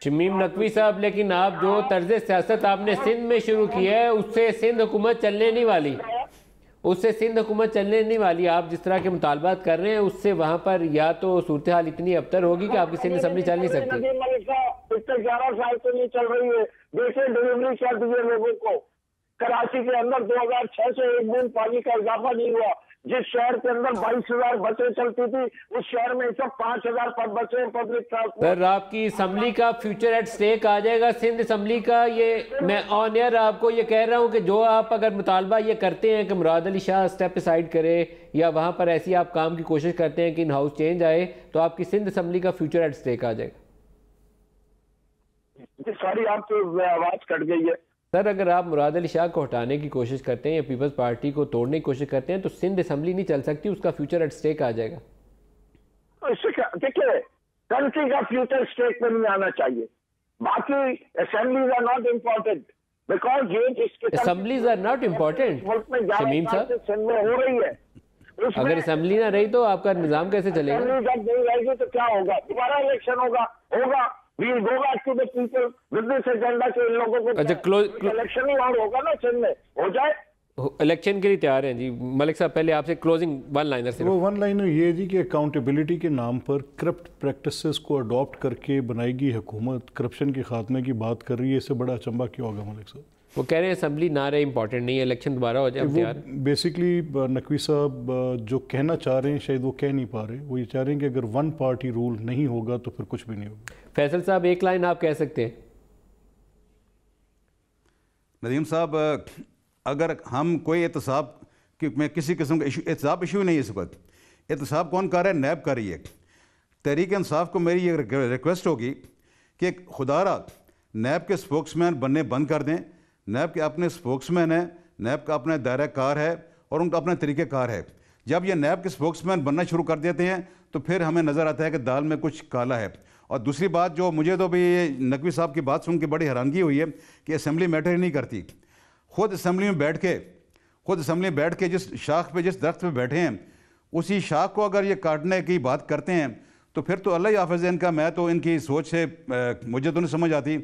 शमीम नकवी साहब, लेकिन आप जो तर्ज सियासत आपने सिंध में शुरू की है उससे सिंध हुकूमत चलने नहीं वाली, उससे सिंध हुकूमत चलने नहीं वाली। आप जिस तरह के मुतालबात कर रहे हैं उससे वहाँ पर या तो सूरत हाल इतनी अबतर होगी कि आपकी सिंध असम्बली चल नहीं सकती। नदीम मलिक साहब, पिछले 11 साल से नहीं चल रही है। देखिए डिलीवरी कर दीजिए लोगों को। कराची के अंदर 2006 से एक बूंद पानी का इजाफा नहीं हुआ। जिस शहर के अंदर 22,000 बसें चलती थी उस शहर में सब 5,000 पर बसें पब्लिक ट्रांसपोर्ट। सर आपकी असम्बली का फ्यूचर एट स्टेक आ जाएगा सिंध असम्बली का। ये मैं ऑन एयर आपको ये कह रहा हूँ कि जो आप अगर मुतालबा ये करते हैं कि मुराद अली शाह स्टेप असाइड करे या वहाँ पर ऐसी आप काम की कोशिश करते हैं कि इन हाउस चेंज आए, तो आपकी सिंध असम्बली का फ्यूचर एट स्टेक आ जाएगा। सारी आपकी आवाज कट गई है सर। अगर आप मुराद अली शाह को हटाने की कोशिश करते हैं या पीपल्स पार्टी को तोड़ने की कोशिश करते हैं तो सिंध असम्बली नहीं चल सकती, उसका फ्यूचर एट स्टेक आ जाएगा। तो इससे क्या, देखिए कंट्री का फ्यूचर स्टेक में नहीं आना चाहिए। बाकी assemblies are not important because ये जिसके assemblies are not important Shamim sahab, Sindh में हो रही है। अगर असेंबली ना रही तो आपका निजाम कैसे चलेगा? जब नहीं रहेगी तो क्या होगा? दोबारा इलेक्शन होगा We go back to the people with this agenda के इन लोगों को। अच्छा, इलेक्शन ही और होगा ना सिंध में, हो जाए। इलेक्शन के लिए तैयार हैं जी मलिक साहब। पहले आपसे क्लोजिंग वन लाइनर से। वो वन लाइनर ये जी कि अकाउंटेबिलिटी के नाम पर करप्ट प्रैक्टिसेस को अडॉप्ट करके बनाएगी हुकूमत करप्शन के खात्मे की बात कर रही है। इससे बड़ा अचंबा क्या होगा मलिक साहब? वो कह रहे हैं असम्बली ना रहे इंपॉर्टेंट नहीं है, इलेक्शन दोबारा हो जाए। बेसिकली नकवी साहब जो कहना चाह रहे हैं शायद वो कह नहीं पा रहे। वो ये चाह रहे हैं कि अगर वन पार्टी रूल नहीं होगा तो फिर कुछ भी नहीं होगा। फैसल साहब एक लाइन आप कह सकते हैं। नदीम साहब, अगर हम कोई एहतसाब कि मैं किसी किस्म का एहतसाब इशू नहीं है इस वक्त। एहतसाब कौन कर रहा है? नैब कर रही है। तहरीक इंसाफ को मेरी ये रिक्वेस्ट होगी कि खुदारा नैब के स्पोक्समैन बनने बंद कर दें। नैब के अपने स्पोक्समैन हैं, नैब का अपना दायरा कार है और उनका अपना तरीक़ेकार है। जब ये नैब के स्पोक्समैन बनना शुरू कर देते हैं तो फिर हमें नज़र आता है कि दाल में कुछ काला है। और दूसरी बात जो मुझे तो भी ये नकवी साहब की बात सुन के बड़ी हैरानगी हुई है कि असम्बली मैटर ही नहीं करती। ख़ुद असम्बली में बैठ के जिस शाख पे जिस दरख्त पे बैठे हैं उसी शाख को अगर ये काटने की बात करते हैं तो फिर तो अल्लाह ही हाफ़िज़ इनका। मैं तो इनकी सोच से मुझे तो नहीं समझ आती।